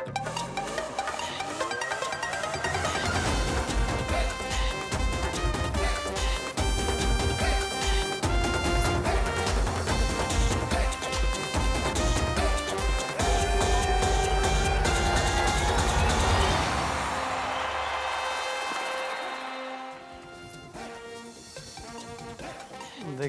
The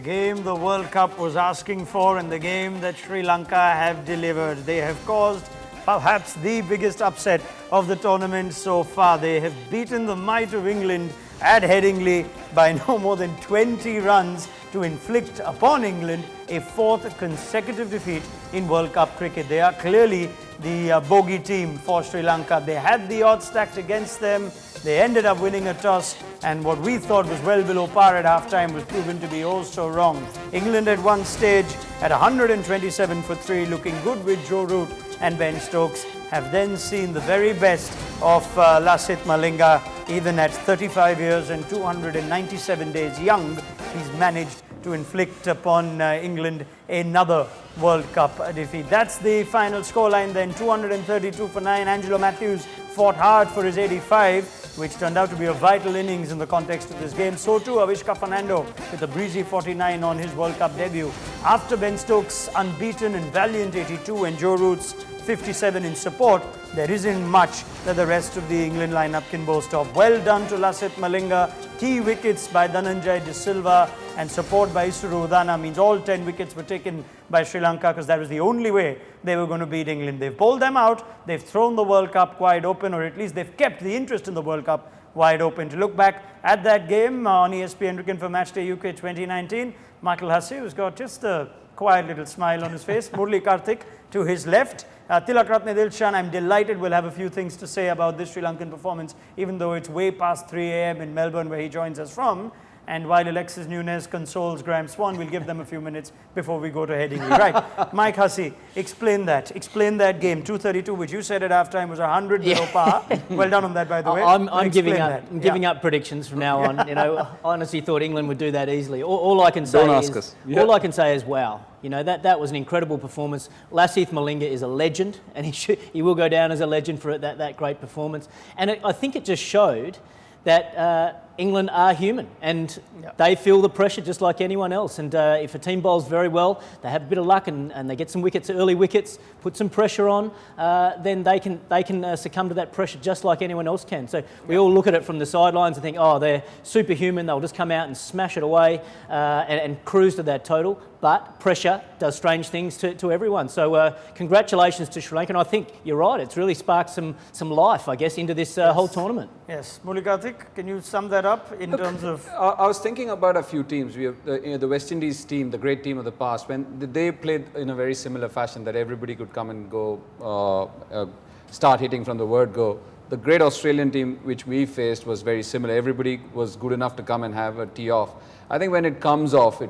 game the World Cup was asking for and the game that Sri Lanka have delivered. They have caused perhaps the biggest upset of the tournament so far. They have beaten the might of England at Headingley by no more than 20 runs to inflict upon England a fourth consecutive defeat in World Cup cricket. They are clearly the bogey team for Sri Lanka. They had the odds stacked against them. They ended up winning a toss, and what we thought was well below par at halftime was proven to be oh so wrong. England at one stage at 127 for 3, looking good with Joe Root and Ben Stokes, have then seen the very best of Lasith Malinga. Even at 35 years and 297 days young, he's managed to inflict upon England another World Cup defeat. That's the final scoreline then, 232 for 9. Angelo Matthews fought hard for his 85, which turned out to be a vital innings in the context of this game. So too Avishka Fernando with a breezy 49 on his World Cup debut. After Ben Stokes' unbeaten and valiant 82 and Joe Root's 57 in support, there isn't much that the rest of the England lineup can boast of. Well done to Lasith Malinga. Key wickets by Dhananjay De Silva and support by Isuru Udana means all 10 wickets were taken by Sri Lanka, because that was the only way they were going to beat England. They've bowled them out, they've thrown the World Cup wide open, or at least they've kept the interest in the World Cup wide open. To look back at that game on ESPN Cricket for Matchday UK 2019, Michael Hussey, who's got just a quiet little smile on his face, Murli Karthik to his left, Tilak Ratne Dilshan. I'm delighted we'll have a few things to say about this Sri Lankan performance, even though it's way past 3 a.m. in Melbourne where he joins us from. And while Alexis Nunes consoles Graham Swan, we'll give them a few minutes before we go to Headingley. Right, Mike Hussey, explain that game. 232, which you said at halftime was 100 below par. Well done on that, by the way. I'm giving up. I'm giving up predictions from now on. You know, I honestly thought England would do that easily. All I can say all I can say is wow. You know, that was an incredible performance. Lasith Malinga is a legend, and he will go down as a legend for that great performance. And I think it just showed that England are human, and they feel the pressure just like anyone else. And if a team bowls very well, they have a bit of luck and they get some wickets, early wickets, put some pressure on, then they can succumb to that pressure just like anyone else can. So we all look at it from the sidelines and think, oh, they're superhuman, they'll just come out and smash it away and cruise to that total. But pressure does strange things to everyone. So congratulations to Sri Lanka. And I think you're right, it's really sparked some life, I guess, into this whole tournament. Yes. Murli Karthik, can you sum that up in terms of... I was thinking about a few teams. We have the West Indies team, the great team of the past, when they played in a very similar fashion that everybody could come and go, start hitting from the word go. The great Australian team which we faced was very similar. Everybody was good enough to come and have a tee off. I think when it comes off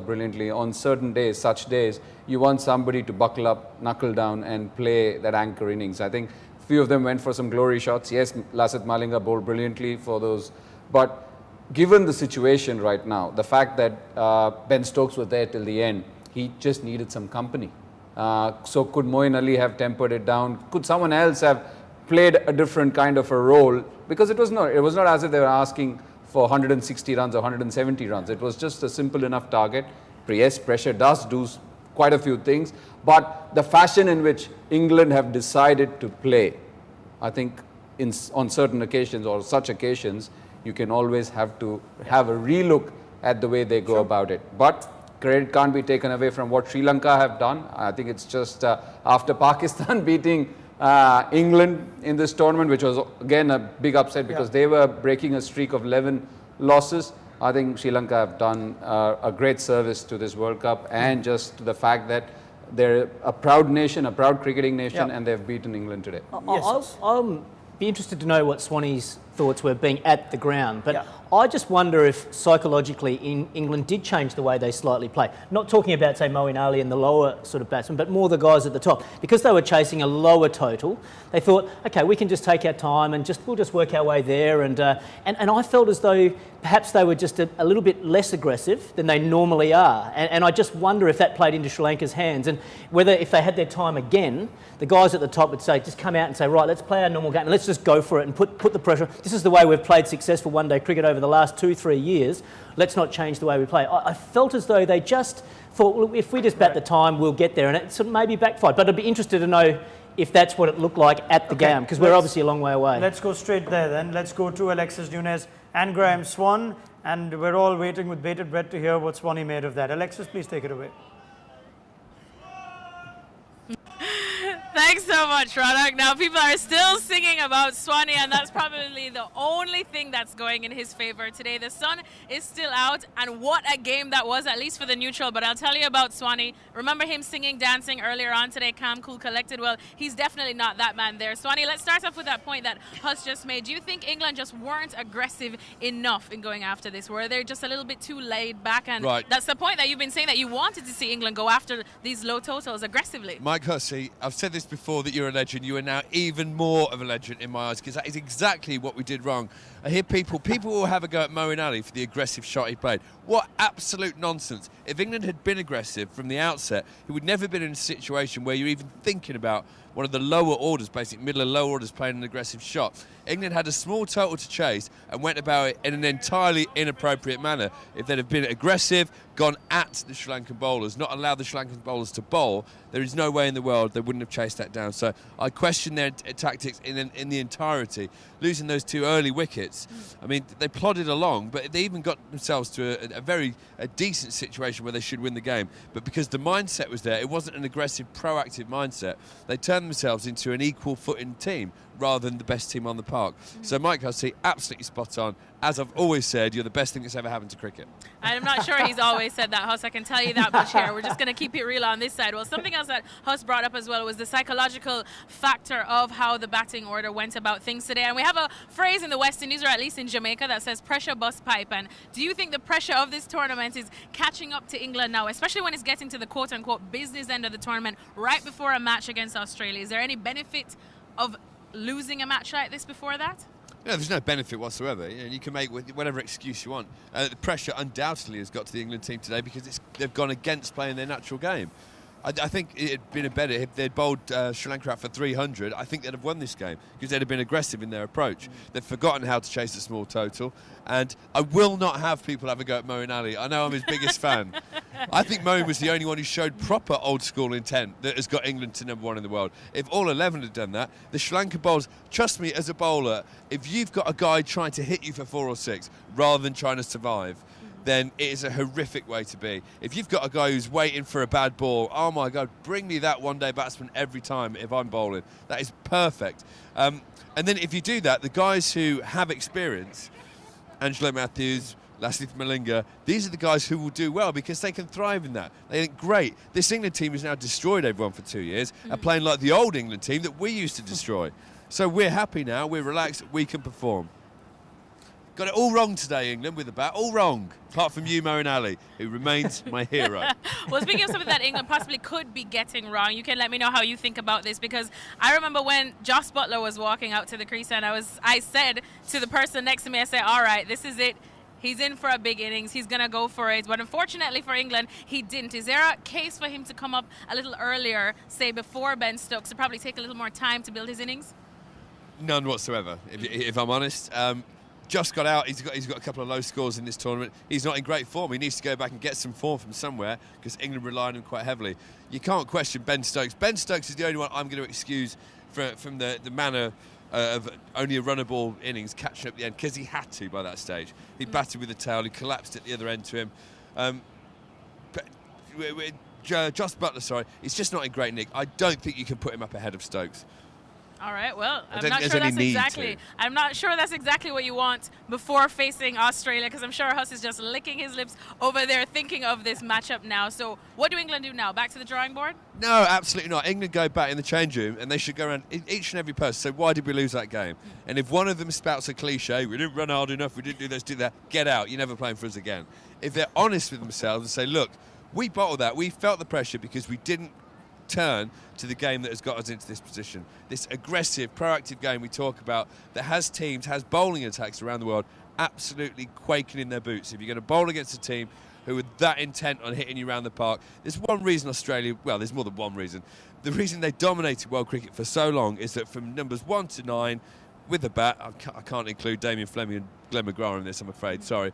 brilliantly. On certain days, such days, you want somebody to buckle up, knuckle down and play that anchor innings. I think a few of them went for some glory shots. Yes, Lasith Malinga bowled brilliantly for those. But given the situation right now, the fact that Ben Stokes was there till the end, he just needed some company. So could Moeen Ali have tempered it down? Could someone else have played a different kind of a role? Because it was not as if they were asking for 160 runs or 170 runs. It was just a simple enough target. Yes, pressure does do quite a few things, but the fashion in which England have decided to play, I think on certain occasions or such occasions, you can always have to have a relook at the way they go about it. But credit can't be taken away from what Sri Lanka have done. I think it's just after Pakistan beating England in this tournament, which was again a big upset because they were breaking a streak of 11 losses. I think Sri Lanka have done a great service to this World Cup, and just the fact that they're a proud nation, a proud cricketing nation, and they've beaten England today. I'll be interested to know what Swanee's thoughts were being at the ground. But I just wonder if psychologically England did change the way they slightly play. Not talking about, say, Moeen Ali and the lower sort of batsmen, but more the guys at the top. Because they were chasing a lower total, they thought, OK, we can just take our time and we'll just work our way there. And I felt as though perhaps they were just a little bit less aggressive than they normally are. And I just wonder if that played into Sri Lanka's hands and whether if they had their time again, the guys at the top would say, just come out and say, right, let's play our normal game and let's just go for it and put the pressure. This is the way we've played successful one-day cricket over the last 2-3 years. Let's not change the way we play. I felt as though they just thought, well, if we just bat the time, we'll get there. And it sort of maybe backfired. But I'd be interested to know if that's what it looked like at the game, because we're obviously a long way away. Let's go straight there then. Let's go to Alexis Nunes and Graham Swan. And we're all waiting with bated breath to hear what Swanee made of that. Alexis, please take it away. Thanks so much, Ranak. Now, people are still singing about Swanee, and that's probably the only thing that's going in his favour today. The sun is still out, and what a game that was, at least for the neutral. But I'll tell you about Swanee. Remember him singing, dancing earlier on today, calm, cool, collected? Well, he's definitely not that man there. Swanee, let's start off with that point that Huss just made. Do you think England just weren't aggressive enough in going after this? Were they just a little bit too laid back? And that's the point that you've been saying, that you wanted to see England go after these low totals aggressively. Mike Hussey, I've said this before, that you're a legend. You are now even more of a legend in my eyes, because that is exactly what we did wrong. I hear people will have a go at Moeen Ali for the aggressive shot he played. What absolute nonsense. If England had been aggressive from the outset, he would never have been in a situation where you're even thinking about one of the lower orders, basically middle and lower orders, playing an aggressive shot. England had a small total to chase and went about it in an entirely inappropriate manner. If they'd have been aggressive, gone at the Sri Lankan bowlers, not allowed the Sri Lankan bowlers to bowl, there is no way in the world they wouldn't have chased that down. So I question their tactics in the entirety. Losing those 2 early wickets, I mean, they plodded along, but they even got themselves to a very decent situation where they should win the game. But because the mindset was there, it wasn't an aggressive, proactive mindset. They turned themselves into an equal footing team rather than the best team on the park. So Mike Hussey, absolutely spot on. As I've always said, you're the best thing that's ever happened to cricket. I'm not sure he's always said that, Huss. I can tell you that much here. We're just going to keep it real on this side. Well, something else that Huss brought up as well was the psychological factor of how the batting order went about things today. And we have a phrase in the West Indies, or at least in Jamaica, that says pressure bust pipe. And do you think the pressure of this tournament is catching up to England now, especially when it's getting to the quote-unquote business end of the tournament right before a match against Australia? Is there any benefit of losing a match like this before that? No, there's no benefit whatsoever. You can make whatever excuse you want. The pressure undoubtedly has got to the England team today because they've gone against playing their natural game. I think it'd been better if they'd bowled Sri Lanka out for 300. I think they'd have won this game because they'd have been aggressive in their approach. They've forgotten how to chase a small total. And I will not have people have a go at Moeen Ali. I know I'm his biggest fan. I think Moeen was the only one who showed proper old school intent that has got England to #1 in the world. If all 11 had done that, the Sri Lanka bowlers, trust me as a bowler, if you've got a guy trying to hit you for 4 or 6 rather than trying to survive, then it is a horrific way to be. If you've got a guy who's waiting for a bad ball, oh my God, bring me that one-day batsman every time if I'm bowling. That is perfect. And then if you do that, the guys who have experience, Angelo Matthews, Lasith Malinga, these are the guys who will do well because they can thrive in that. They think, great, this England team has now destroyed everyone for 2 years and playing like the old England team that we used to destroy. So we're happy now, we're relaxed, we can perform. Got it all wrong today, England, with the bat. All wrong. Apart from you, Moeen Ali, who remains my hero. Well, speaking of something that England possibly could be getting wrong, you can let me know how you think about this, because I remember when Josh Buttler was walking out to the crease and I said to the person next to me, I said, all right, this is it. He's in for a big innings. He's going to go for it. But unfortunately for England, he didn't. Is there a case for him to come up a little earlier, say before Ben Stokes, to probably take a little more time to build his innings? None whatsoever, if I'm honest. Just got out. He's got a couple of low scores in this tournament. He's not in great form. He needs to go back and get some form from somewhere because England rely on him quite heavily. You can't question Ben Stokes. Ben Stokes is the only one I'm going to excuse from the manner of only a runner ball innings catching up at the end because he had to by that stage. He batted with the tail. He collapsed at the other end to him. Josh Buttler, sorry, he's just not in great nick. I don't think you can put him up ahead of Stokes. All right. Well, don't think there's any need to. I'm not sure that's exactly what you want before facing Australia, because I'm sure Huss is just licking his lips over there thinking of this matchup now. So what do England do now? Back to the drawing board? No, absolutely not. England go back in the change room and they should go around each and every person. So why did we lose that game? And if one of them spouts a cliche, we didn't run hard enough, we didn't do this, do that, get out. You're never playing for us again. If they're honest with themselves and say, look, we bottled that. We felt the pressure because we didn't turn to the game that has got us into this position. This aggressive, proactive game we talk about that has teams, has bowling attacks around the world absolutely quaking in their boots. If you're going to bowl against a team who are that intent on hitting you around the park, there's one reason Australia, well, there's more than one reason. The reason they dominated world cricket for so long is that from numbers 1 to 9, with the bat, I can't include Damien Fleming and Glenn McGrath in this, I'm afraid, sorry.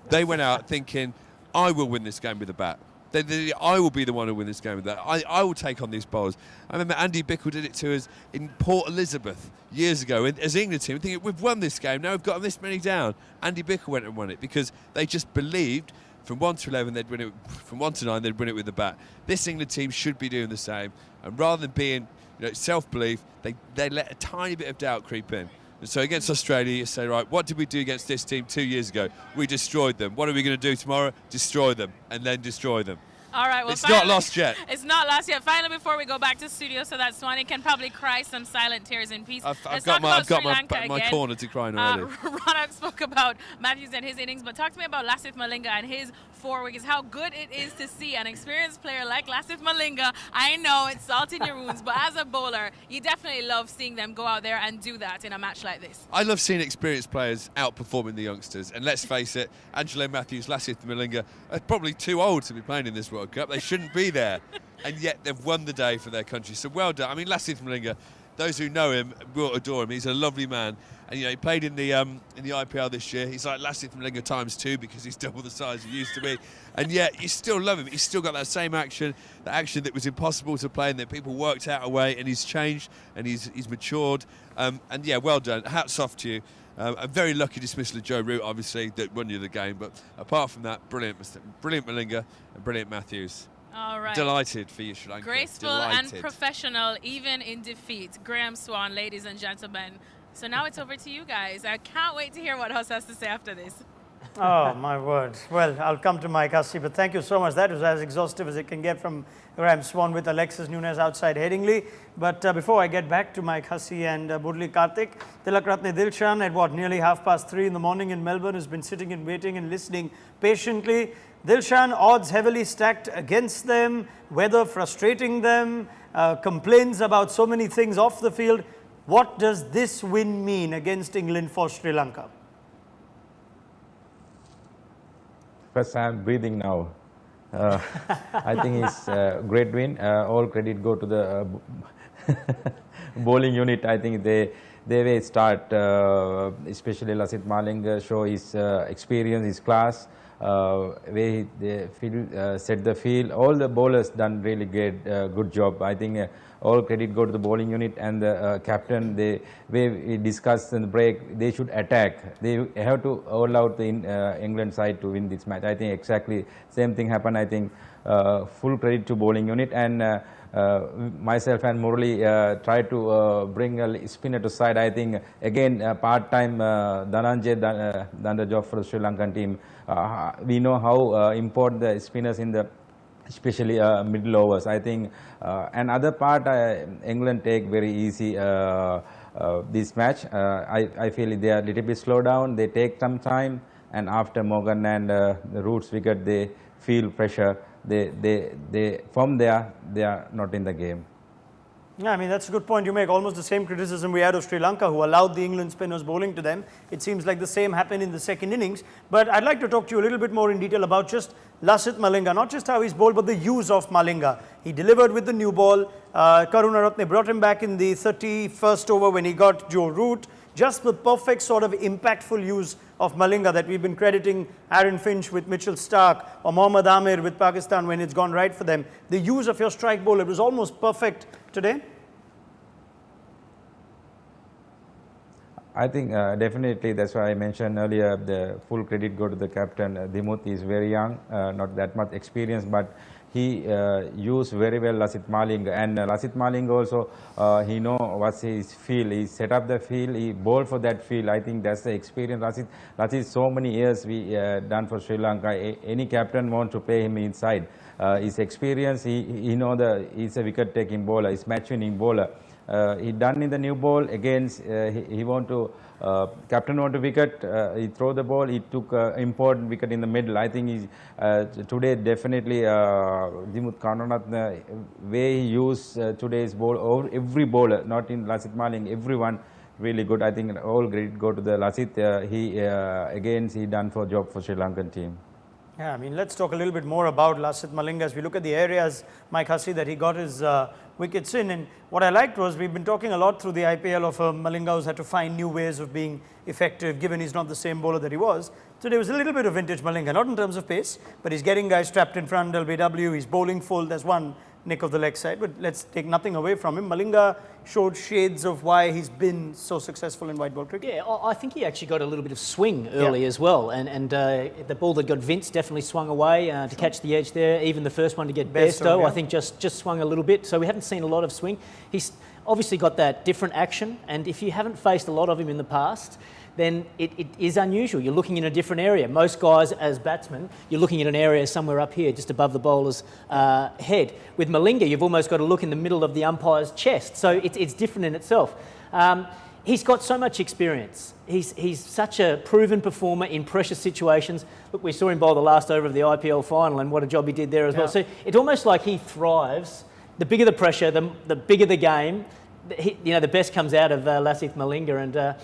They went out thinking, I will win this game with the bat. I will be the one who win this game with that. I will take on these bowlers. I remember Andy Bickle did it to us in Port Elizabeth years ago as England team, thinking we've won this game, now we've got this many down. Andy Bickle went and won it because they just believed from 1 to 11 they'd win it, from 1 to 9 they'd win it with the bat. This England team should be doing the same, and rather than being self-belief, they let a tiny bit of doubt creep in. And so against Australia, you say, right, what did we do against this team 2 years ago? We destroyed them. What are we going to do tomorrow? Destroy them, and then destroy them. All right, well, it's not lost yet. It's not lost yet. Finally, before we go back to studio so that Swanee can probably cry some silent tears in peace. I've got my corner to cry in already. Ronak spoke about Matthews and his innings, but talk to me about Lasith Malinga and his 4 wickets. How good it is to see an experienced player like Lasith Malinga. I know it's salt in your wounds, but as a bowler, you definitely love seeing them go out there and do that in a match like this. I love seeing experienced players outperforming the youngsters. And let's face it, Angelo Matthews, Lasith Malinga are probably too old to be playing in this World Cup. They shouldn't be there. And yet they've won the day for their country. So well done. I mean, Lasith Malinga, those who know him will adore him. He's a lovely man. And, he played in the IPL this year. He's like Lasith Malinga ×2 because he's double the size he used to be. And yet you still love him. He's still got that same action, the action that was impossible to play and that people worked out a way, and he's changed and he's matured. And yeah, well done. Hats off to you. A very lucky dismissal of Joe Root, obviously, that won you the game. But apart from that, brilliant Malinga and brilliant Matthews. All right. Delighted for you, Sri Lanka. Graceful and professional, even in defeat. Graham Swan, ladies and gentlemen. So now it's over to you guys. I can't wait to hear what Huss has to say after this. Oh, my word. Well, I'll come to Mike Hussey, but thank you so much. That was as exhaustive as it can get from Graham Swan with Alexis Nunes outside Headingley. But before I get back to Mike Hussey and Murali Karthik, Tilakratne Dilshan at nearly 3:30 in the morning in Melbourne has been sitting and waiting and listening patiently. Dilshan, odds heavily stacked against them, weather frustrating them, complaints about so many things off the field. What does this win mean against England for Sri Lanka? First, I'm breathing now. I think it's a great win. All credit go to the bowling unit. I think they will start, especially Lasith Malinga, show his experience, his class, way they set the field. All the bowlers done really great, good job. I think all credit go to the bowling unit and the captain. They we discussed in the break, they should attack. They have to all out the England side to win this match. I think exactly same thing happened. I think full credit to bowling unit, and myself and Murali tried to bring a spinner to side. I think again part-time Dhananjay done the job for the Sri Lankan team. We know how important the spinners in the especially middle overs. I think another part England take very easy this match. I feel they are a little bit slow down. They take some time, and after Morgan and the Roots wicket, they feel pressure. They from there they are not in the game. Yeah, I mean, that's a good point you make. Almost the same criticism we had of Sri Lanka, who allowed the England spinners bowling to them. It seems like the same happened in the second innings. But I'd like to talk to you a little bit more in detail about just Lasith Malinga, not just how he's bowled, but the use of Malinga. He delivered with the new ball. Karunaratne brought him back in the 31st over when he got Joe Root. Just the perfect sort of impactful use of Malinga that we've been crediting Aaron Finch with Mitchell Starc or Mohammad Amir with Pakistan when it's gone right for them. The use of your strike bowler was almost perfect today. I think definitely that's why I mentioned earlier the full credit go to the captain. Dimuth is very young, not that much experience, but he used very well Lasith Malinga, and Lasith Malinga also, he know what's his field. He set up the field, he bowled for that field. I think that's the experience. Lasith, so many years we done for Sri Lanka. Any captain want to play him inside. His experience, he know he's a wicket-taking bowler, he's match-winning bowler. He done in the new ball against, he want to, captain want to wicket, he throw the ball, he took important wicket in the middle. I think he's, today definitely Dimuth Karunaratne, way he used today's ball, every bowler, not in Lasith Malinga, everyone really good. I think all credit go to the Lasith. Again, he done for job for Sri Lankan team. Yeah, I mean, let's talk a little bit more about Lasith Malinga as we look at the areas, Mike Hussey, that he got his wickets in. And what I liked was we've been talking a lot through the IPL of Malinga who's had to find new ways of being effective, given he's not the same bowler that he was. Today was a little bit of vintage Malinga, not in terms of pace, but he's getting guys trapped in front, LBW, he's bowling full. There's one nick of the leg side, but let's take nothing away from him. Malinga showed shades of why he's been so successful in white ball cricket. Yeah, I think he actually got a little bit of swing early as well, and the ball that got Vince definitely swung away to catch the edge there. Even the first one to get Bairstow, I think just swung a little bit. So we haven't seen a lot of swing. He's obviously got that different action, and if you haven't faced a lot of him in the past, then it is unusual. You're looking in a different area. Most guys, as batsmen, you're looking at an area somewhere up here, just above the bowler's head. With Malinga, you've almost got to look in the middle of the umpire's chest. So it's different in itself. He's got so much experience. He's such a proven performer in pressure situations. Look, we saw him bowl the last over of the IPL final, and what a job he did there as well. So it's almost like he thrives. The bigger the pressure, the bigger the game. The best comes out of Lasith Malinga, and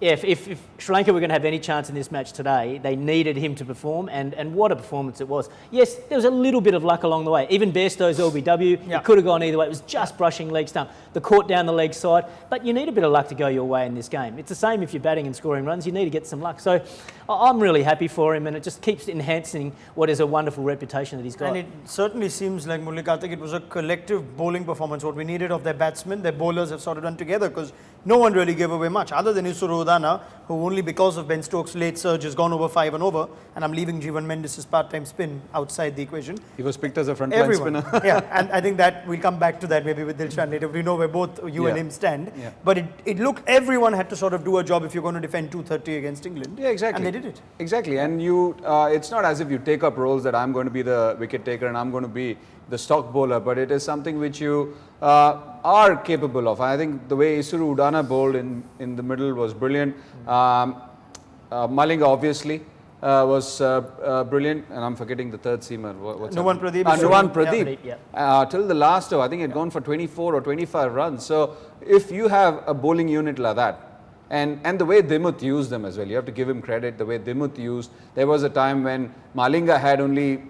if Sri Lanka were going to have any chance in this match today, they needed him to perform, and what a performance it was. Yes, there was a little bit of luck along the way. Even Bairstow's LBW, it could have gone either way. It was just brushing leg stump. The caught down the leg side, but you need a bit of luck to go your way in this game. It's the same if you're batting and scoring runs. You need to get some luck. So I'm really happy for him, and it just keeps enhancing what is a wonderful reputation that he's got. And it certainly seems like, Murli Karthik, it was a collective bowling performance. What we needed of their batsmen, their bowlers have sort of done together, because no one really gave away much, other than Isuru Udana, who only because of Ben Stokes' late surge has gone over 5 and over, and I'm leaving Jeevan Mendes' part-time spin outside the equation. He was picked as a front-line spinner. Yeah, and I think that we'll come back to that maybe with Dilshan later. We know where both you and him stand. Yeah. But it looked, everyone had to sort of do a job if you're going to defend 230 against England. Yeah, exactly. And they did it. Exactly. And it's not as if you take up roles that I'm going to be the wicket taker and I'm going to be the stock bowler, but it is something which you are capable of. I think the way Isuru Udana bowled in the middle was brilliant. Malinga obviously was brilliant, and I'm forgetting the third seamer. Nuwan Pradeep. Nuwan Pradeep. Till the last over, I think it had gone for 24 or 25 runs. So if you have a bowling unit like that, and the way Dimuth used them as well, you have to give him credit. The way Dimuth used, there was a time when Malinga had only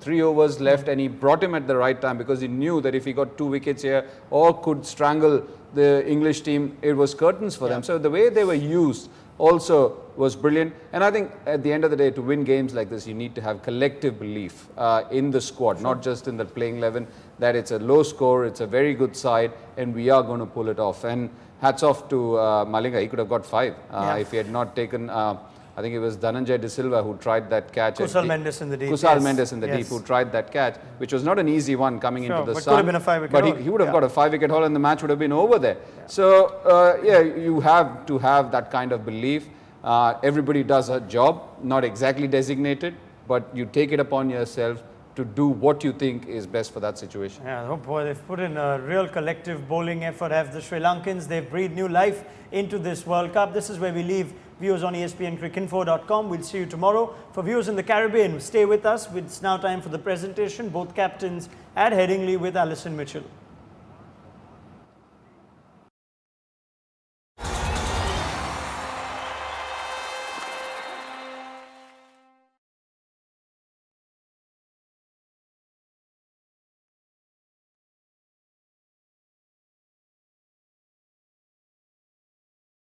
3 overs left, and he brought him at the right time because he knew that if he got 2 wickets here or could strangle the English team, it was curtains for them. So the way they were used also was brilliant. And I think at the end of the day, to win games like this, you need to have collective belief in the squad, not just in the playing 11, that it's a low score, it's a very good side, and we are going to pull it off. And hats off to Malinga. He could have got 5 if he had not taken, I think it was Dhananjay De Silva who tried that catch. Kusal Mendes in the deep. Kusal Mendes in the deep who tried that catch, which was not an easy one coming into the sun. Could have been a 5-wicket haul. But he would have got a 5-wicket haul and the match would have been over there. So, you have to have that kind of belief. Everybody does a job, not exactly designated, but you take it upon yourself to do what you think is best for that situation. Yeah, oh boy, they've put in a real collective bowling effort, have the Sri Lankans. They've breathed new life into this World Cup. This is where we leave viewers on ESPNcricinfo.com. We'll see you tomorrow. For viewers in the Caribbean, stay with us. It's now time for the presentation. Both captains at Headingley with Alison Mitchell.